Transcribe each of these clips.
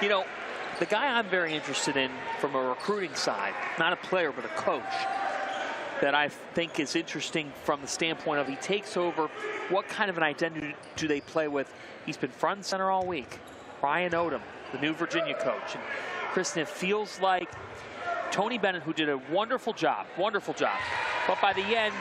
You know, the guy I'm very interested in from a recruiting side, not a player, but a coach, that I think is interesting from the standpoint of he takes over, what kind of an identity do they play with? He's been front and center all week. Ryan Odom, the new Virginia coach. And Kristen, it feels like Tony Bennett, who did a wonderful job, but by the end,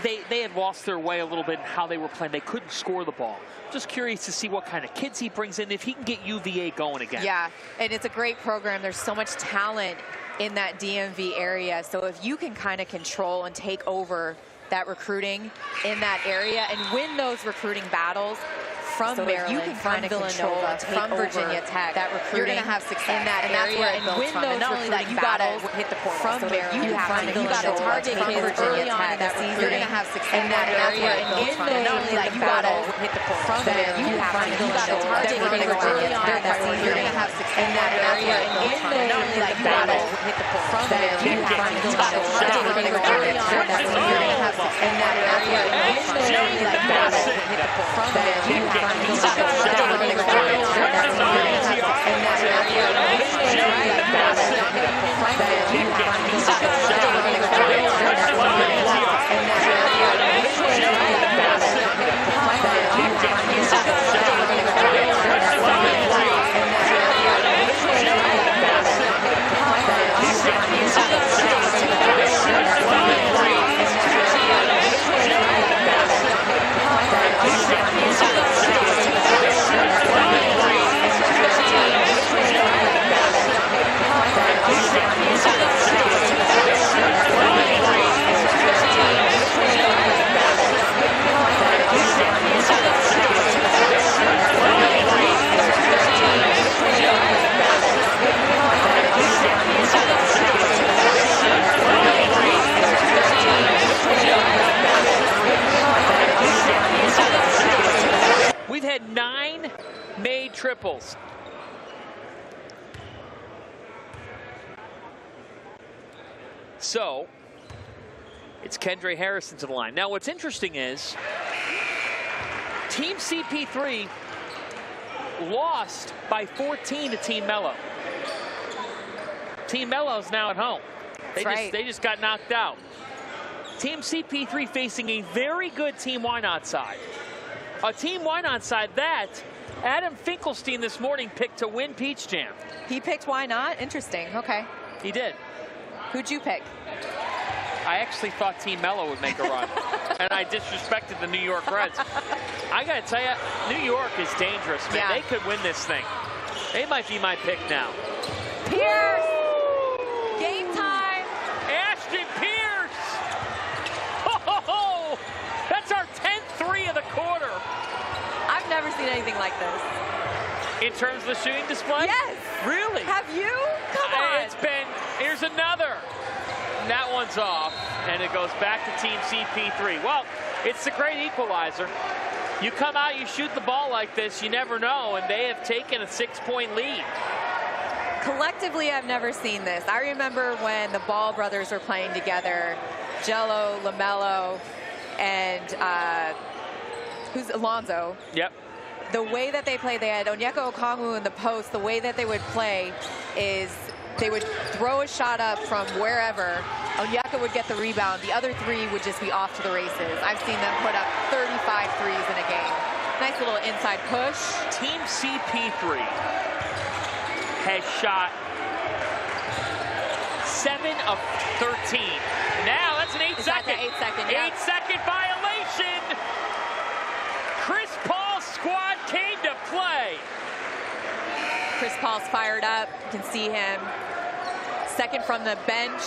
they had lost their way a little bit in how they were playing. They couldn't score the ball. Just curious to see what kind of kids he brings in, if he can get UVA going again. Yeah, and it's a great program. There's so much talent in that DMV area. So if you can kind of control and take over that recruiting in that area and win those recruiting battles from Maryland, you can kind of control from Virginia Tech, that recruiting, you're going to have success in that area and win those recruiting battles from Maryland. You got to target kids early on in that season. You're going to have success in that area and in those battles from Maryland. You got to target kids early on in that season. You're going to have success in that area and in those battles from Maryland. You got to target kids early on in that season. You're going to have success in that area and in those battles from Maryland. We've had 9 made triples. So, it's Kendra Harrison to the line. Now, what's interesting is Team CP3 lost by 14 to Team Mello. Team Mello's now at home. They just got knocked out. Team CP3 facing a very good Team Wynot side. A Team Wynot side that Adam Finkelstein this morning picked to win Peach Jam. He picked Wynot? Interesting. Okay. He did. Who'd you pick? I actually thought Team Mello would make a run. And I disrespected the New York Reds. I got to tell you, New York is dangerous, man. Yeah. They could win this thing. They might be my pick now. Pierce! Game time! Ashton Pierce! Oh, that's our 10th three of the quarter. I've never seen anything like this. In terms of the shooting display? Yes. Really? Have you? Come on. It's been, here's another. And that one's off, and it goes back to Team CP3. Well, it's the great equalizer. You come out, you shoot the ball like this, you never know, and they have taken a 6-point lead. Collectively, I've never seen this. I remember when the Ball brothers were playing together, Jello, LaMelo, and who's Alonzo? Yep. The way that they play, they had Onyeka Okongwu in the post. The way that they would play is they would throw a shot up from wherever. Onyeka would get the rebound. The other three would just be off to the races. I've seen them put up 35 threes in a game. Nice little inside push. Team CP3 has shot 7 of 13. Now that's an 8-second. 8-second, yeah. 8-second violation. Chris Paul's squad came to play. Chris Paul's fired up. You can see him. Second from the bench.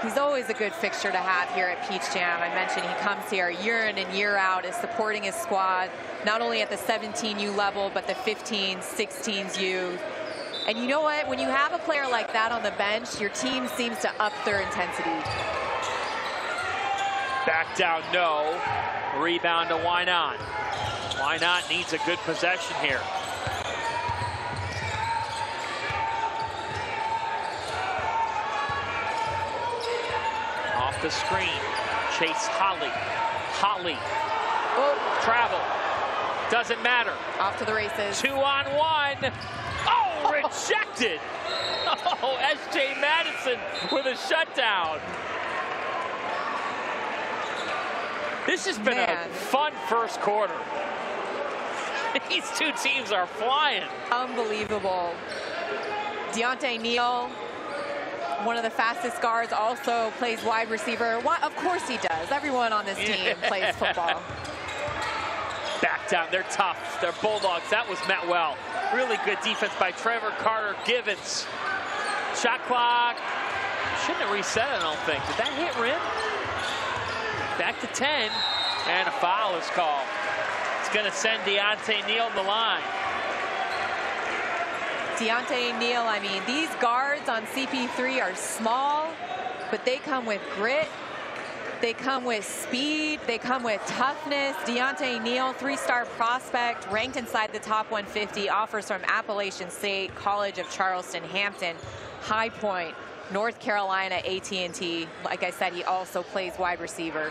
He's always a good fixture to have here at Peach Jam. I mentioned he comes here year in and year out, is supporting his squad, not only at the 17U level, but the 15s, 16s U. And you know what? When you have a player like that on the bench, your team seems to up their intensity. Back down, no. Rebound to Wynot. Wynot needs a good possession here. Off the screen, Chase Holly. Holly, travel. Doesn't matter. Off to the races. 2-on-1. Oh, rejected. Oh, S.J. Madison with a shutdown. This has been a fun first quarter. These two teams are flying. Unbelievable. Deontay Neal, one of the fastest guards, also plays wide receiver. Of course he does. Everyone on this team plays football. Back down. They're tough. They're Bulldogs. That was met well. Really good defense by Trevor Carter-Givens. Shot clock. Shouldn't have reset, I don't think. Did that hit rim? Back to 10. And a foul is called. It's going to send Deontay Neal to the line. Deontay Neal, I mean, these guards on CP3 are small, but they come with grit. They come with speed. They come with toughness. Deontay Neal, 3-star prospect, ranked inside the top 150, offers from Appalachian State College of Charleston, Hampton, High Point, North Carolina, AT&T. Like I said, he also plays wide receiver.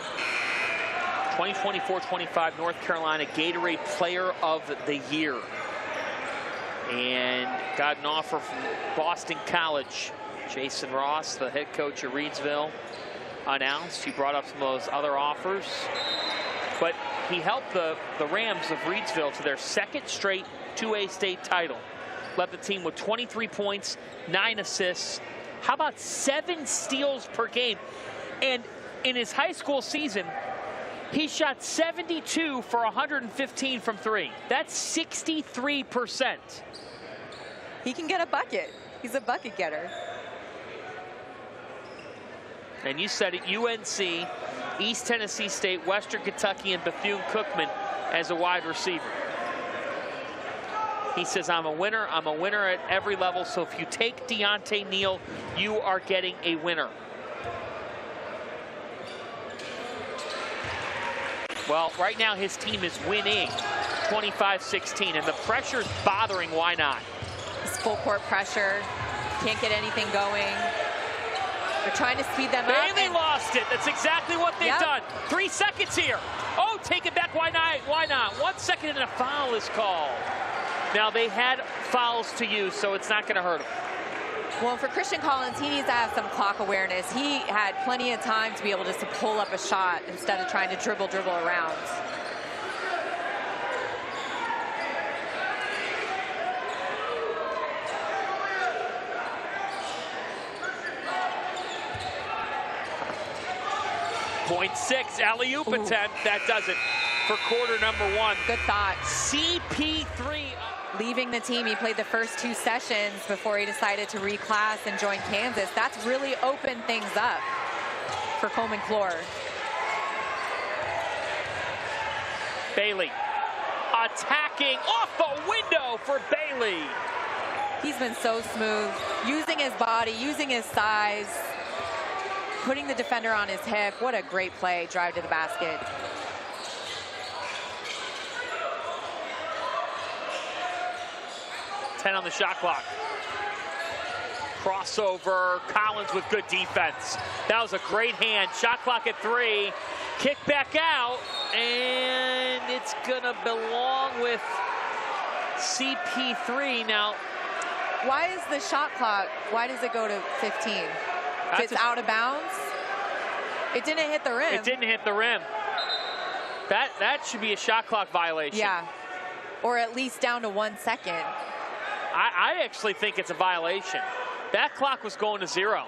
2024-25 North Carolina Gatorade Player of the Year. And got an offer from Boston College. Jason Ross, the head coach of Reidsville, announced. He brought up some of those other offers. But he helped the Rams of Reidsville to their second straight 2A state title. Led the team with 23 points, 9 assists. How about 7 steals per game? And in his high school season, he shot 72 for 115 from 3. That's 63%. He can get a bucket. He's a bucket getter. And you said it, UNC, East Tennessee State, Western Kentucky, and Bethune-Cookman as a wide receiver. He says, I'm a winner at every level, so if you take Deontay Neal, you are getting a winner. Well, right now his team is winning 25-16, and the pressure's bothering Why Not. It's full court pressure. Can't get anything going. They're trying to speed them up. Bailey lost it. That's exactly what they've done. 3 seconds here. Oh, take it back. Why not? Why not? 1 second and a foul is called. Now, they had fouls to use, so it's not going to hurt them. Well, for Christian Collins, he needs to have some clock awareness. He had plenty of time to be able to pull up a shot instead of trying to dribble around. .6 alley-oop attempt. That does it for quarter number 1. Good thought. CP3 leaving the team. He played the first 2 sessions before he decided to reclass and join Kansas. That's really opened things up for Coleman Clore. Bailey attacking off the window for Bailey. He's been so smooth, using his body, using his size, putting the defender on his hip. What a great play, drive to the basket. .10 on the shot clock. Crossover, Collins with good defense. That was a great hand. Shot clock at 3. Kick back out, and it's gonna belong with CP3 now. Why is the shot clock, why does it go to 15? It's out of bounds? It didn't hit the rim. It didn't hit the rim. That should be a shot clock violation. Yeah, or at least down to 1 second. I actually think it's a violation. That clock was going to 0.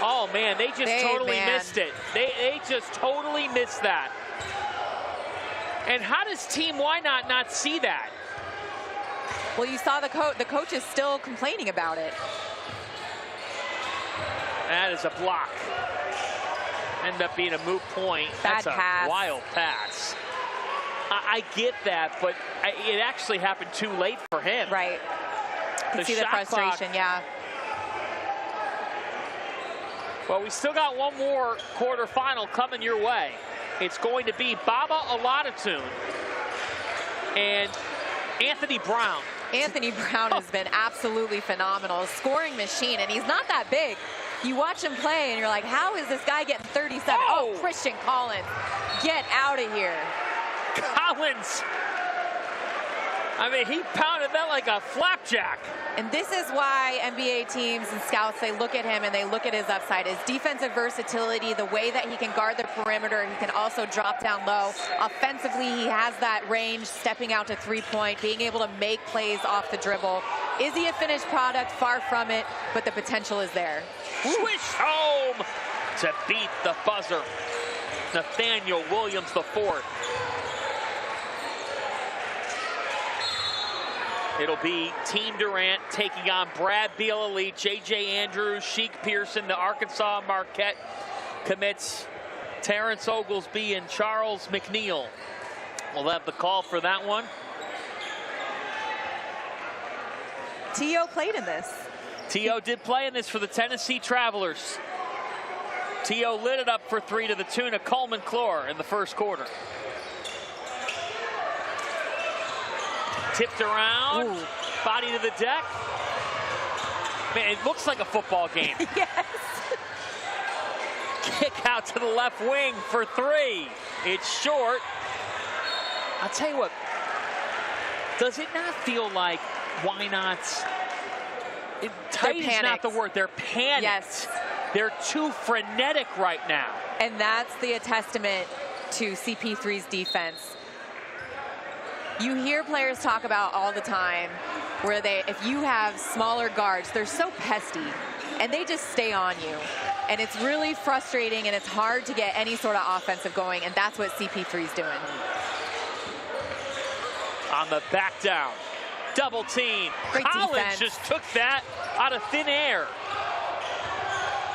Oh man, they just totally missed it. They just totally missed that. And how does Team Why Not see that? Well, you saw the coach is still complaining about it. That is a block. Ended up being a moot point. Bad That's pass. A wild pass. I get that, but it actually happened too late for him. Right. You can see the frustration, yeah. Well, we still got one more quarterfinal coming your way. It's going to be Baba Olatunji and Anthony Brown. Anthony Brown has been absolutely phenomenal. Scoring machine, and he's not that big. You watch him play, and you're like, how is this guy getting 37? Oh, Christian Collins, get out of here. Collins I mean, he pounded that like a flapjack. And this is why NBA teams and scouts, they look at him and they look at his upside, his defensive versatility, the way that he can guard the perimeter. He can also drop down low. Offensively, he has that range, stepping out to three-point, being able to make plays off the dribble. Is he a finished product? Far from it, but the potential is there. Swish home to beat the buzzer. Nathaniel Williams IV. It'll be Team Durant taking on Brad Beal Elite, J.J. Andrews, Sheik Pearson, the Arkansas Marquette commits, Terrence Oglesby and Charles McNeil. We'll have the call for that one. T.O. played in this. T.O. did play in this for the Tennessee Travelers. T.O. lit it up for three to the tune of Coleman Clore in the first quarter. Tipped around, ooh, body to the deck. Man, it looks like a football game. Yes. Kick out to the left wing for three. It's short. I'll tell you what, does it not feel like why not? Tight is not the word. They're panicked. Yes. They're too frenetic right now. And that's a testament to CP3's defense. You hear players talk about all the time where if you have smaller guards, they're so pesty and they just stay on you. And it's really frustrating and it's hard to get any sort of offensive going, and that's what CP3's doing. On the back down, double team. Great Collins defense. just took that out of thin air.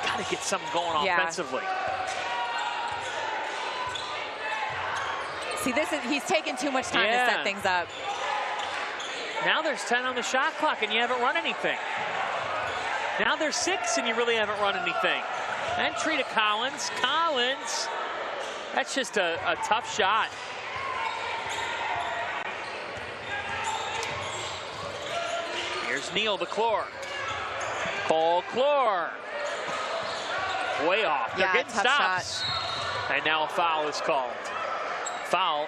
Got to get something going offensively. See, he's taking too much time to set things up. Now there's 10 on the shot clock and you haven't run anything. Now there's 6 and you really haven't run anything. Entry to Collins. Collins, that's just a tough shot. Here's Neal to Clore. Cole Clore. Way off. They're getting stops. Shot. And now a foul is called. Foul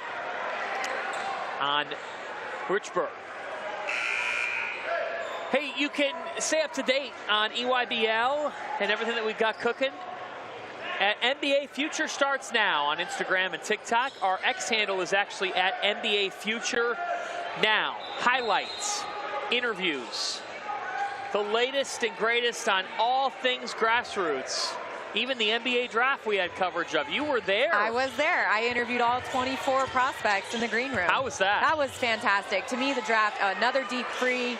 on Richburg. Hey, you can stay up to date on EYBL and everything that we've got cooking at NBA Future Starts Now on Instagram and TikTok. Our X handle is actually at NBA Future Now. Highlights, interviews, the latest and greatest on all things grassroots. Even the NBA draft we had coverage of. You were there. I was there. I interviewed all 24 prospects in the green room. How was that? That was fantastic. To me, the draft, another deep free,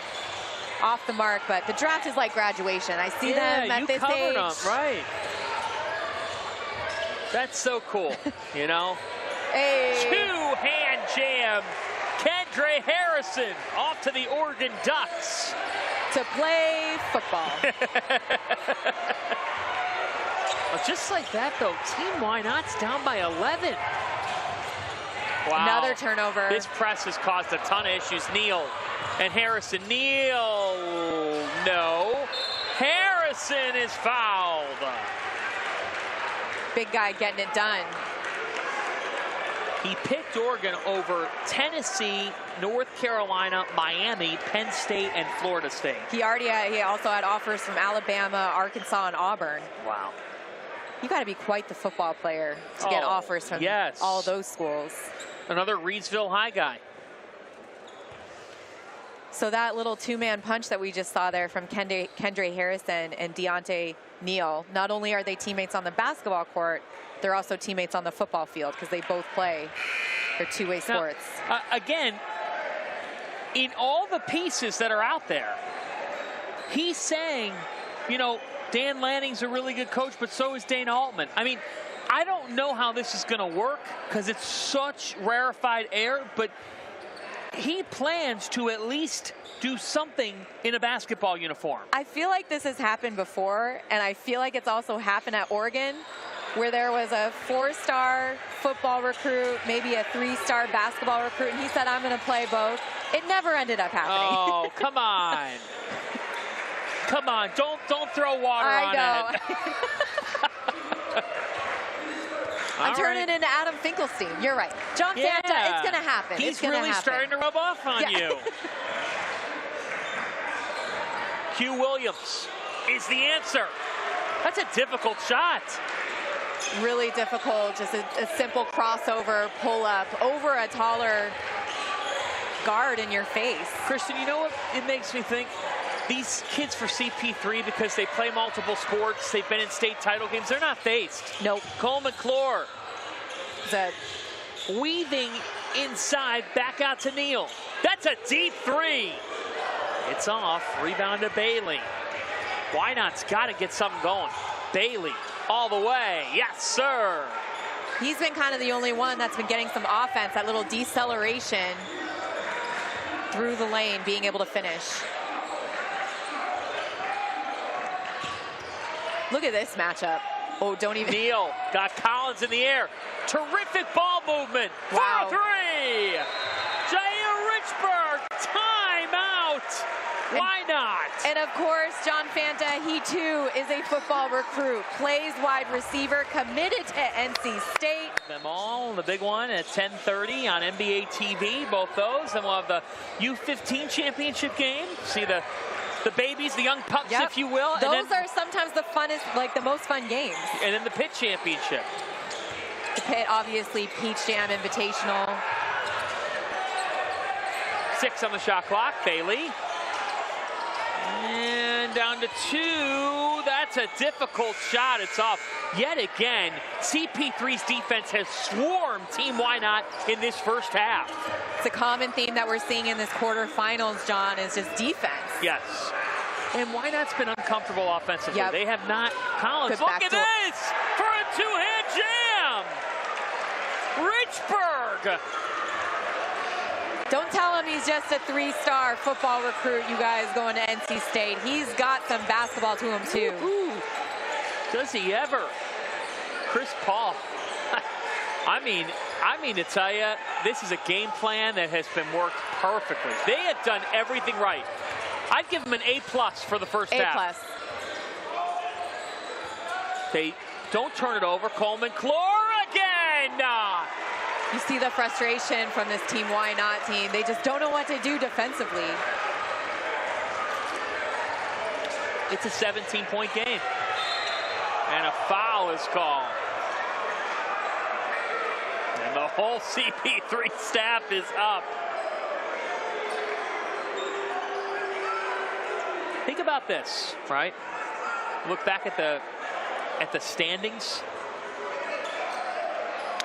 off the mark, but the draft is like graduation. I see them at this age. Them, right. That's so cool, you know? Hey. Two-hand jam. Kendra Harrison off to the Oregon Ducks. To play football. Just like that, though, Team Why Not's down by 11. Wow. Another turnover. This press has caused a ton of issues. Neal and Harrison. Neal, no. Harrison is fouled. Big guy getting it done. He picked Oregon over Tennessee, North Carolina, Miami, Penn State, and Florida State. He also had offers from Alabama, Arkansas, and Auburn. Wow. You got to be quite the football player to get offers from all those schools. Another Reidsville High guy. So that little two-man punch that we just saw there from Kendra Harrison and Deontay Neal, not only are they teammates on the basketball court, they're also teammates on the football field because they both play their two-way sports. Again, in all the pieces that are out there, he's saying, you know, Dan Lanning's a really good coach, but so is Dana Altman. I mean, I don't know how this is going to work because it's such rarefied air, but he plans to at least do something in a basketball uniform. I feel like this has happened before, and I feel like it's also happened at Oregon, where there was a 4-star football recruit, maybe a 3-star basketball recruit, and he said, I'm going to play both. It never ended up happening. Oh, come on. Come on, don't throw water on it. I'm turning into Adam Finkelstein. You're right. John Fanta, it's going to happen. He's really starting to rub off on you. Q Williams is the answer. That's a difficult shot. Really difficult. Just a simple crossover, pull up over a taller guard in your face. Kristen, you know what it makes me think? These kids for CP3, because they play multiple sports, they've been in state title games, they're not phased. Nope. Coleman Clore. That Weaving inside, back out to Neal. That's a deep three. It's off. Rebound to Bailey. Why not's got to get something going. Bailey all the way. Yes, sir. He's been kind of the only one that's been getting some offense, that little deceleration through the lane, being able to finish. Look at this matchup. Oh, don't even. Neal got Collins in the air. Terrific ball movement. Wow. 4-3. Jair Richburg, timeout. Why not? And of course, John Fanta, he too is a football recruit. Plays wide receiver, committed to NC State. Them all, the big one at 10:30 on NBA TV, both those. Then we'll have the U15 championship game. See the babies, the young pups, if you will. Those are sometimes the funnest, like the most fun games. And then the Pitt championship. The Pitt, obviously, Peach Jam Invitational. 6 on the shot clock, Bailey. And down to 2. That's a difficult shot. It's off. Yet again, CP3's defense has swarmed Team Why Not in this first half. It's a common theme that we're seeing in this quarterfinals, John, is just defense. Yes. And Why Not's been uncomfortable offensively. Yep. They have not. Collins, look at this for a two-hand jam. Richburg. Don't tell him he's just a 3-star football recruit, you guys, going to NC State. He's got some basketball to him, too. Ooh. Does he ever? Chris Paul. I mean to tell you, this is a game plan that has been worked perfectly. They have done everything right. I'd give them an A+ for the first half. A+. They don't turn it over. Coleman Clore again. You see the frustration from this Team Why Not team. They just don't know what to do defensively. It's a 17-point game. And a foul is called. And the whole CP3 staff is up. Think about this, right? Look back at the standings.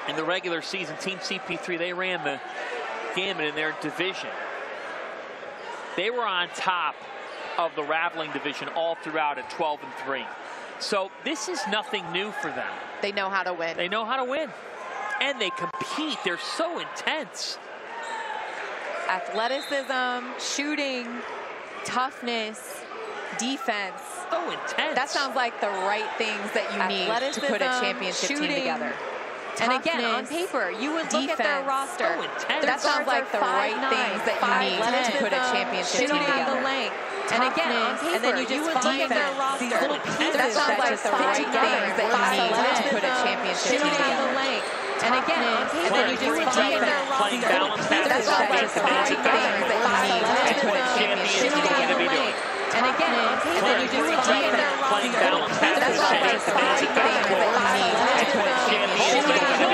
In the regular season, Team CP3, they ran the gamut in their division. They were on top of the Raveling division all throughout at 12-3. So this is nothing new for them. They know how to win. They know how to win. And they compete. They're so intense. Athleticism, shooting, toughness, defense. So intense. That sounds like the right things that you need to put a championship team together. And again, on paper, you would look at their roster. That sounds like the right things that you need to put a championship team together. And again, on paper, and then you just find these little pieces that sounds like the right things that you need to put a championship team together. And again, and then you just find playing balance that sounds like the right things that you need to put a championship team together. And again, and then you just find playing balance that sounds like the right things that you need to put a championship team together.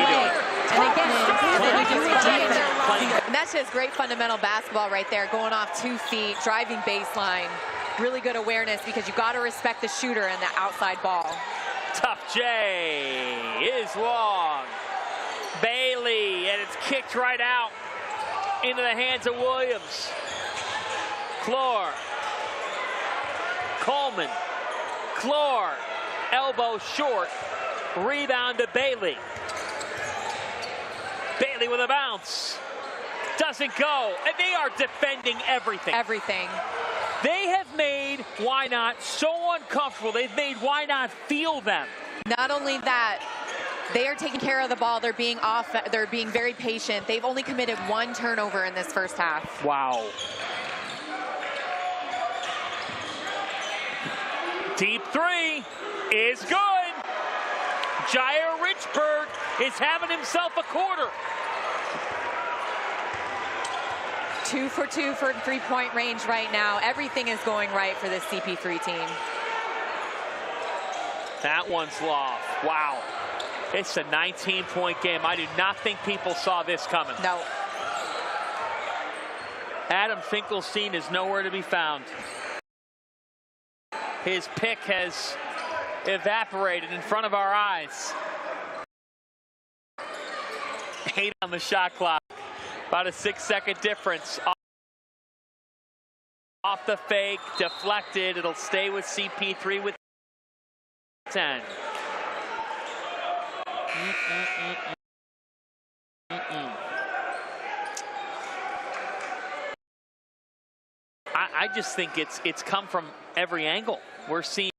And again, and then you just find and that's just great fundamental basketball right there, going off 2 feet, driving baseline. Really good awareness because you got to respect the shooter and the outside ball. Tough J is long. Bailey, and it's kicked right out into the hands of Williams. Clore. Coleman. Clore. Elbow short. Rebound to Bailey. Bailey with a bounce. Doesn't go. And they are defending everything. Everything. They have made Why Not so uncomfortable. They've made Why Not feel them. Not only that, they are taking care of the ball. They're being they're being very patient. They've only committed 1 turnover in this first half. Wow. Deep 3 is good. Jair Richburg is having himself a quarter. 2 for 2 for three-point range right now. Everything is going right for this CP3 team. That one's lost. Wow. It's a 19-point game. I do not think people saw this coming. No. Adam Finkelstein is nowhere to be found. His pick has evaporated in front of our eyes. 8 on the shot clock. About a 6-second difference. Off the fake, deflected. It'll stay with CP3 with 10. I just think it's come from every angle. We're seeing